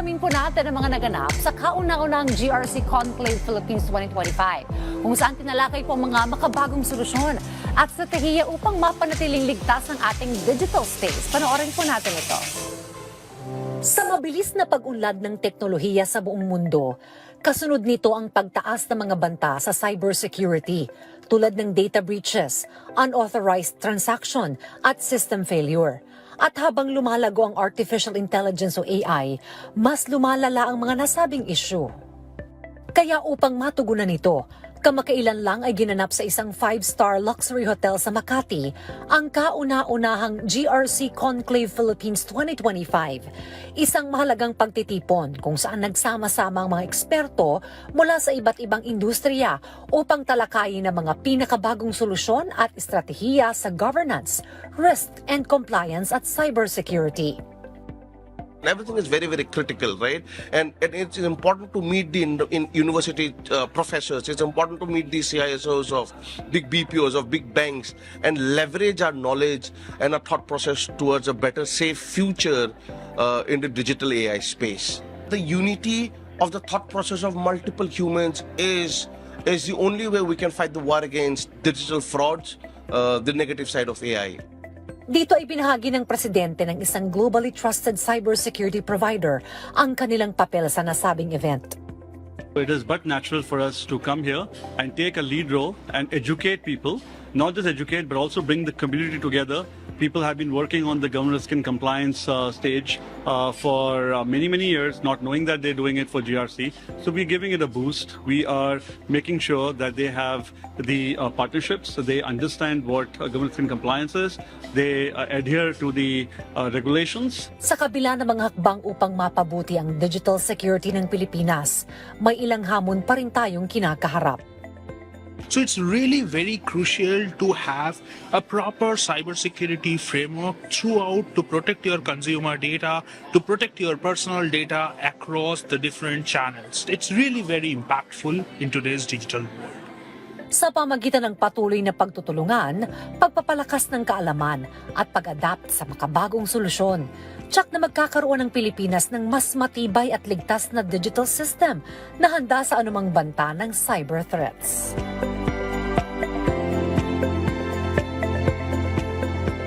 Alamin po natin ang mga naganap sa kauna-unang GRC Conclave Philippines 2025, kung saan tinalakay po ang mga makabagong solusyon at strategiya upang mapanatiling ligtas ang ating digital space. Panoorin po natin ito. Sa mabilis na pag-unlad ng teknolohiya sa buong mundo, kasunod nito ang pagtaas ng mga banta sa cybersecurity tulad ng data breaches, unauthorized transaction at system failure. At habang lumalago ang artificial intelligence o AI, mas lumalala ang mga nasabing issue. Kaya upang matugunan ito, kamakailan lang ay ginanap sa isang 5-star luxury hotel sa Makati ang kauna-unahang GRC Conclave Philippines 2025. Isang mahalagang pagtitipon kung saan nagsama-sama ang mga eksperto mula sa iba't ibang industriya upang talakayin ang mga pinakabagong solusyon at estratehiya sa governance, risk and compliance at cybersecurity. Everything is very, very critical, right? And it's important to meet the in university professors. It's important to meet the CISOs of big BPOs, of big banks, and leverage our knowledge and our thought process towards a better, safe future in the digital AI space. The unity of the thought process of multiple humans is the only way we can fight the war against digital frauds, the negative side of AI. Dito ay pinahagi ng presidente ng isang globally trusted cybersecurity provider ang kanilang papel sa nasabing event. It is but natural for us to come here and take a lead role and educate people, not just educate, but also bring the community together. People have been working on the governance and compliance stage for many, many years, not knowing that they're doing it for GRC. So we're giving it a boost. We are making sure that they have the partnerships, so they understand what governance and compliance is. They adhere to the regulations. Sa kabila ng mga hakbang upang mapabuti ang digital security ng Pilipinas, may ilang hamon pa rin tayong kinakaharap. So it's really very crucial to have a proper cybersecurity framework throughout to protect your consumer data, to protect your personal data across the different channels. It's really very impactful in today's digital world. Sa pamagitan ng patuloy na pagtutulungan, pagpapalakas ng kaalaman at pag-adapt sa makabagong solusyon, tsak na magkakaroon ng Pilipinas ng mas matibay at ligtas na digital system na handa sa anumang banta ng cyber threats.